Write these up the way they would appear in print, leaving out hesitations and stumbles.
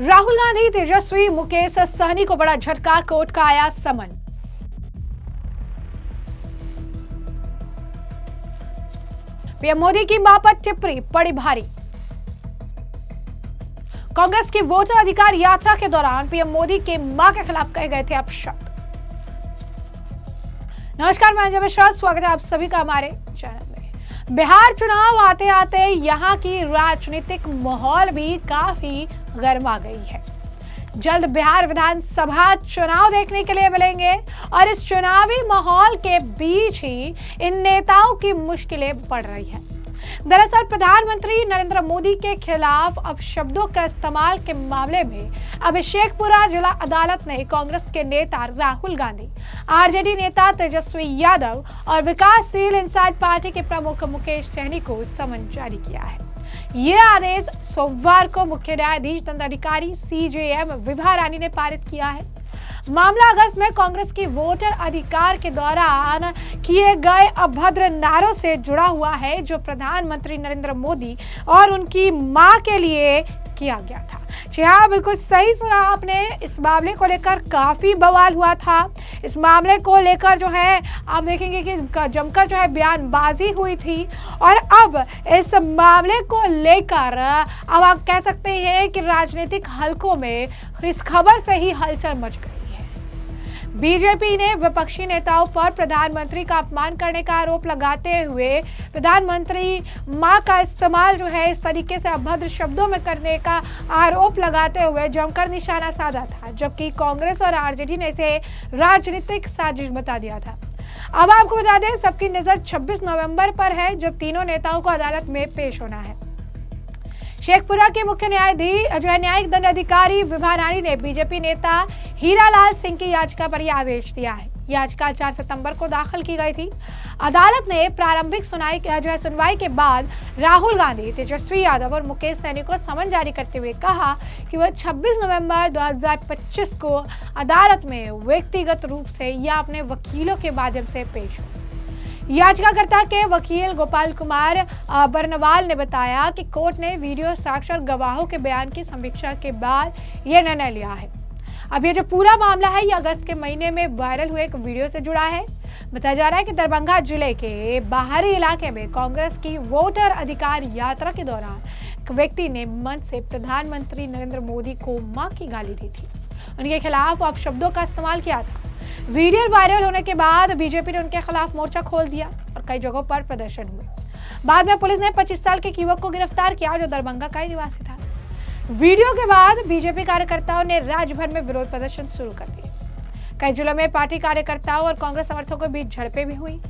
राहुल गांधी, तेजस्वी, मुकेश सहनी को बड़ा झटका, कोर्ट का आया समन। पीएम मोदी की मां पर टिप्पणी पड़ी भारी। कांग्रेस की वोटर अधिकार यात्रा के दौरान पीएम मोदी के मां के खिलाफ कहे गए थे अपशब्द। नमस्कार, मैं अंजू मिश्रा, स्वागत है आप सभी का हमारे चैनल में। बिहार चुनाव आते आते यहां की राजनीतिक माहौल भी काफी गर्मा गई है। जल्द बिहार विधानसभा चुनाव देखने के लिए मिलेंगे और इस चुनावी माहौल के बीच ही इन नेताओं की मुश्किलें बढ़ रही हैं। दरअसल प्रधानमंत्री नरेंद्र मोदी के खिलाफ अपशब्दों का इस्तेमाल के मामले में अब शेखपुरा जिला अदालत ने कांग्रेस के नेता राहुल गांधी, आरजेडी नेता तेजस्वी यादव और विकासशील इंसान पार्टी के प्रमुख मुकेश सहनी को समन जारी किया है। ये आदेश सोमवार को मुख्य न्यायाधीश दंडाधिकारी सीजेएम विभा रानी ने पारित किया है। मामला अगस्त में कांग्रेस की वोटर अधिकार के दौरान किए गए अभद्र नारों से जुड़ा हुआ है, जो प्रधानमंत्री नरेंद्र मोदी और उनकी मां के लिए किया गया था। जी हाँ, बिल्कुल सही सुना आपने। इस मामले को लेकर काफी बवाल हुआ था। इस मामले को लेकर जो है आप देखेंगे कि जमकर जो है बयानबाजी हुई थी और अब इस मामले को लेकर अब आप कह सकते हैं कि राजनीतिक हलकों में इस खबर से ही हलचल मच गई। बीजेपी ने विपक्षी नेताओं पर प्रधानमंत्री का अपमान करने का आरोप लगाते हुए प्रधानमंत्री मां का इस्तेमाल जो है इस तरीके से अभद्र शब्दों में करने का आरोप लगाते हुए जमकर निशाना साधा था, जबकि कांग्रेस और आरजेडी ने इसे राजनीतिक साजिश बता दिया था। अब आपको बता दें, सबकी नजर 26 नवंबर पर है, जब तीनों नेताओं को अदालत में पेश होना है। शेखपुरा के मुख्य न्यायिक दंडाधिकारी विभा रानी ने बीजेपी नेता हीरालाल सिंह की याचिका पर यह आदेश दिया है। याचिका 4 सितंबर को दाखिल की गई थी। अदालत ने प्रारंभिक सुनवाई के बाद राहुल गांधी, तेजस्वी यादव और मुकेश सहनी को समन जारी करते हुए कहा कि वह 26 नवंबर 2025 को अदालत में व्यक्तिगत रूप से या अपने वकीलों के माध्यम से पेश हो। याचिकाकर्ता के वकील गोपाल कुमार बरनवाल ने बताया कि कोर्ट ने वीडियो साक्ष्य और गवाहों के बयान की समीक्षा के बाद यह निर्णय लिया है। अब ये जो पूरा मामला है, ये अगस्त के महीने में वायरल हुए एक वीडियो से जुड़ा है। बताया जा रहा है कि दरभंगा जिले के बाहरी इलाके में कांग्रेस की वोटर अधिकार यात्रा के दौरान एक व्यक्ति ने मंच से प्रधानमंत्री नरेंद्र मोदी को मां की गाली दी थी। उनके खिलाफ अपशब्दों का इस्तेमाल किया था। वीडियो वायरल होने के बाद बीजेपी ने उनके खिलाफ मोर्चा खोल दिया और कई जगहों पर प्रदर्शन हुए। बाद में पुलिस ने 25 साल के एक युवक को गिरफ्तार किया, जो दरभंगा का ही निवासी था। वीडियो के बाद बीजेपी कार्यकर्ताओं ने राज्य भर में विरोध प्रदर्शन शुरू कर दिए। कई जिलों में पार्टी कार्यकर्ताओं और कांग्रेस समर्थकों के बीच झड़पें भी हुई।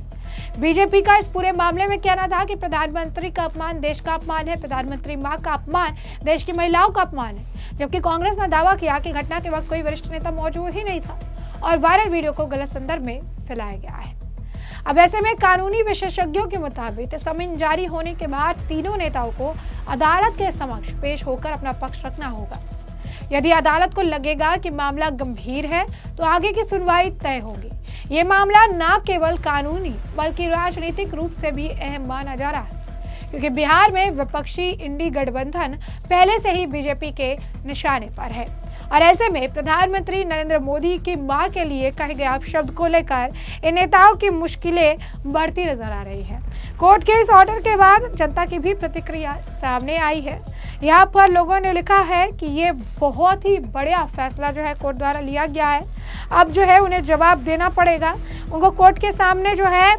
बीजेपी का इस पूरे मामले में कहना था कि प्रधानमंत्री का अपमान देश का अपमान है, प्रधानमंत्री मां का अपमान देश की महिलाओं का अपमान है, जबकि कांग्रेस ने दावा किया कि घटना के वक्त कोई वरिष्ठ नेता मौजूद ही नहीं था और वायरल वीडियो को गलत संदर्भ में फैलाया गया है। अब ऐसे में कानूनी विशेषज्ञों के मुताबिक समन जारी होने के बाद तीनों नेताओं को अदालत के समक्ष पेश होकर अपना पक्ष रखना होगा। यदि अदालत को लगेगा कि मामला गंभीर है तो आगे की सुनवाई तय होगी। ये मामला न केवल कानूनी बल्कि राजनीतिक रूप से भी अहम माना जा रहा है, क्योंकि बिहार में विपक्षी इंडी गठबंधन पहले से ही बीजेपी के निशाने पर है और ऐसे में प्रधानमंत्री नरेंद्र मोदी की मां के लिए कहे गए अपशब्द को लेकर इन नेताओं की मुश्किलें बढ़ती नजर आ रही हैं। कोर्ट के इस ऑर्डर के बाद जनता की भी प्रतिक्रिया सामने आई है। यहाँ पर लोगों ने लिखा है कि ये बहुत ही बड़ा फैसला जो है कोर्ट द्वारा लिया गया है। अब जो है उन्हें जवाब देना पड़ेगा, उनको कोर्ट के सामने जो है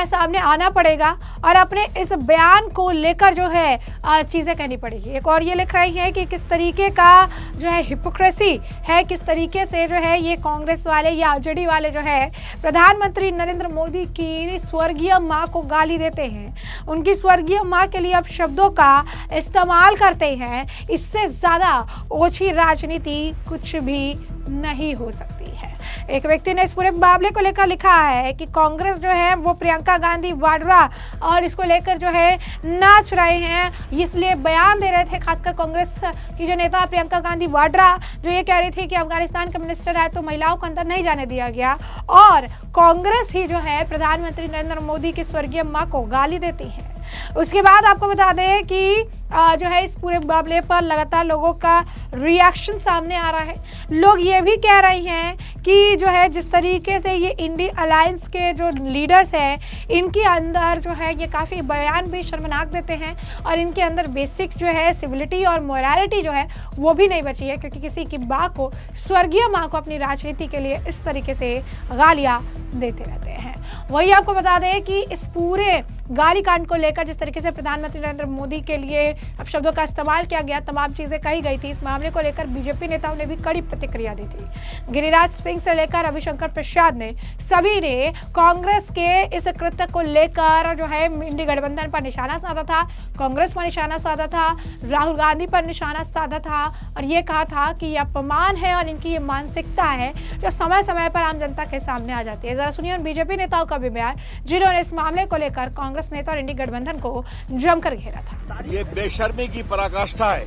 सामने आना पड़ेगा और अपने इस बयान को लेकर जो है चीजें कहनी पड़ेगी। एक और ये लिख रही है कि किस तरीके का जो है हिपोक्रेसी है, किस तरीके से जो है ये कांग्रेस वाले या आरजेडी वाले जो है प्रधानमंत्री नरेंद्र मोदी की स्वर्गीय मां को गाली देते हैं, उनकी स्वर्गीय मां के लिए अब शब्दों का इस्तेमाल करते हैं। इससे ज्यादा ओछी राजनीति कुछ भी नहीं हो सकती है। एक व्यक्ति ने इस पूरे मामले को लेकर लिखा है कि कांग्रेस जो है वो प्रियंका गांधी वाड्रा और इसको लेकर जो है नाच रहे हैं, इसलिए बयान दे रहे थे। खासकर कांग्रेस की जो नेता प्रियंका गांधी वाड्रा जो ये कह रही थी कि अफगानिस्तान का मिनिस्टर है तो महिलाओं को अंदर नहीं जाने दिया गया, और कांग्रेस ही जो है प्रधानमंत्री नरेंद्र मोदी की स्वर्गीय मां को गाली देती है। उसके बाद आपको बता दें कि जो है इस पूरे मामले पर लगातार लोगों का रिएक्शन सामने आ रहा है। लोग ये भी कह रहे हैं कि जो है जिस तरीके से ये इंडी अलायंस के जो लीडर्स हैं, इनके अंदर जो है ये काफ़ी बयान भी शर्मनाक देते हैं और इनके अंदर बेसिक जो है सिविलिटी और मोरालिटी जो है वो भी नहीं बची है, क्योंकि किसी की माँ को, स्वर्गीय माँ को अपनी राजनीति के लिए इस तरीके से गालियाँ देते रहते हैं। वही आपको बता दें कि इस पूरे गाली कांड को लेकर जिस तरीके से प्रधानमंत्री नरेंद्र मोदी के लिए अपशब्दों का इस्तेमाल किया गया, तमाम चीजें कही गई थी, इस मामले को लेकर बीजेपी नेताओं ने भी कड़ी प्रतिक्रिया दी थी। गिरिराज सिंह से लेकर रविशंकर प्रसाद ने सभी ने कांग्रेस के इस कृत्य को लेकर जो है इंडी गठबंधन पर निशाना साधा था, कांग्रेस पर निशाना साधा था, राहुल गांधी पर निशाना साधा था और ये कहा था कि यह अपमान है और इनकी ये मानसिकता है जो समय समय पर आम जनता के सामने आ जाती है। जरा सुनिए उन बीजेपी नेताओं का भी बयान जिन्होंने इस मामले को लेकर कांग्रेस नेता और इंडी गठबंधन को जमकर घेरा था। ये बेशर्मी की पराकाष्ठा है।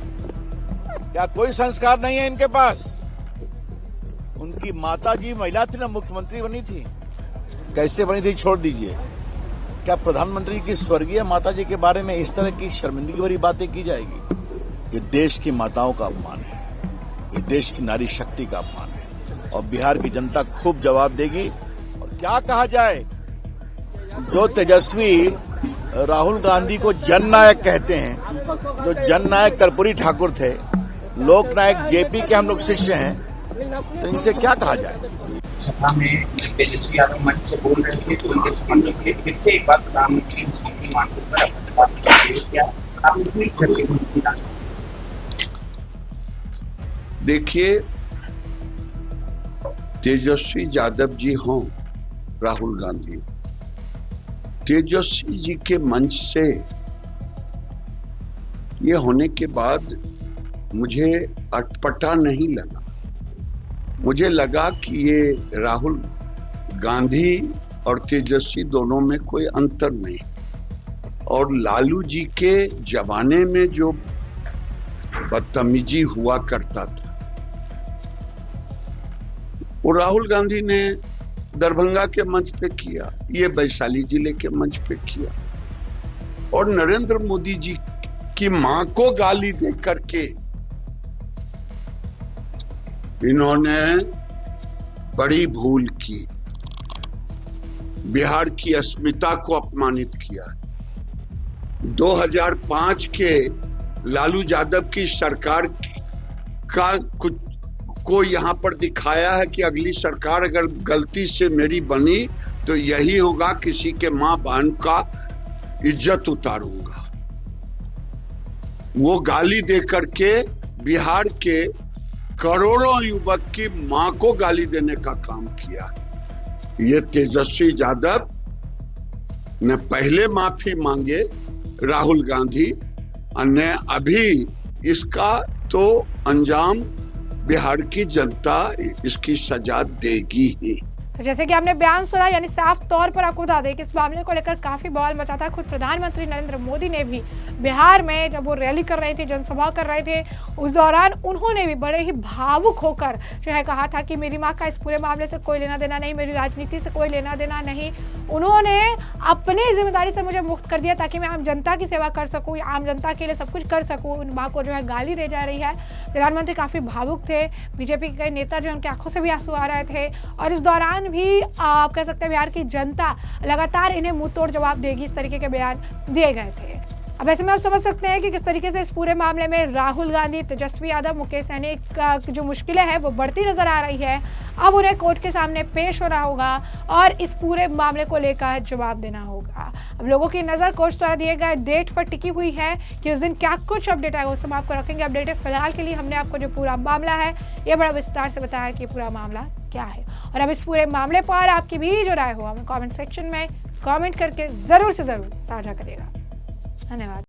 क्या कोई संस्कार नहीं है इनके पास? उनकी माताजी महिला थी ना, मुख्यमंत्री बनी थी, कैसे बनी थी छोड़ दीजिए। क्या प्रधानमंत्री की स्वर्गीय माताजी के बारे में इस तरह की शर्मिंदगी भरी बातें की जाएगी? ये देश की माताओं का अपमान है, ये देश की नारी शक्ति का अपमान है और बिहार की जनता खूब जवाब देगी। और क्या कहा जाए, जो तेजस्वी राहुल गांधी को जननायक कहते हैं, जो जननायक कर्पूरी ठाकुर थे, लोकनायक जेपी के हम लोग शिष्य हैं, तो इनसे क्या कहा जाए। सभा में तेजस्वी यादव मंच से बोल रहे थे तो उनके समर्थक के फिर से एक बार प्रधानमंत्री की मांग पर क्या आप ट्वीट करके उसकी देखिए, तेजस्वी यादव जी हों, राहुल गांधी, तेजस्वी जी के मंच से ये होने के बाद मुझे अटपटा नहीं लगा। मुझे लगा कि ये राहुल गांधी और तेजस्वी दोनों में कोई अंतर नहीं, और लालू जी के जमाने में जो बदतमीजी हुआ करता था वो राहुल गांधी ने दरभंगा के मंच पे किया, ये वैशाली जिले के मंच पे किया। और नरेंद्र मोदी जी की मां को गाली दे करके इन्होंने बड़ी भूल की, बिहार की अस्मिता को अपमानित किया। 2005 के लालू यादव की सरकार का कुछ को यहाँ पर दिखाया है कि अगली सरकार अगर गलती से मेरी बनी तो यही होगा, किसी के मां बहन का इज्जत उतारूंगा। वो गाली दे करके बिहार के करोड़ों युवक की मां को गाली देने का काम किया। ये तेजस्वी यादव ने पहले माफी मांगे राहुल गांधी ने, अभी इसका तो अंजाम बिहार की जनता इसकी सजा देगी ही। तो जैसे कि आपने बयान सुना, यानी साफ तौर पर आपको बता दें कि इस मामले को लेकर काफी बवाल मचा था। खुद प्रधानमंत्री नरेंद्र मोदी ने भी बिहार में जब वो रैली कर रहे थे, जनसभा कर रहे थे, उस दौरान उन्होंने भी बड़े ही भावुक होकर जो है कहा था कि मेरी माँ का इस पूरे मामले से कोई लेना देना नहीं, मेरी राजनीति से कोई लेना देना नहीं। उन्होंने अपनी जिम्मेदारी से मुझे मुक्त कर दिया ताकि मैं आम जनता की सेवा कर सकूँ, आम जनता के लिए सब कुछ कर सकूँ। उन माँ को जो है गाली दे जा रही है। प्रधानमंत्री काफी भावुक थे, बीजेपी के कई नेता जो उनकी आंखों से भी आंसू आ रहे थे और इस दौरान भी आप कह सकते हैं बिहार की जनता लगातार इन्हें मुंह तोड़ जवाब देगी, इस तरीके के बयान दिए गए थे। अब ऐसे में आप समझ सकते हैं कि किस तरीके से इस पूरे मामले में राहुल गांधी, तेजस्वी यादव, मुकेश सहनी का जो मुश्किलें हैं वो बढ़ती नजर आ रही है। अब उन्हें कोर्ट के सामने पेश होना होगा और इस पूरे मामले को लेकर जवाब देना होगा। अब लोगों की नजर कोर्ट द्वारा दिए गए डेट पर टिकी हुई है कि उस दिन क्या कुछ अपडेट आएगा, उससे हम आपको रखेंगे अपडेटेड। फिलहाल के लिए हमने आपको जो पूरा मामला है ये बड़ा विस्तार से बताया कि पूरा मामला क्या है। और अब इस पूरे मामले पर आपकी भी जो राय हो हमें कमेंट सेक्शन में कमेंट करके जरूर से जरूर साझा करेगा। धन्यवाद।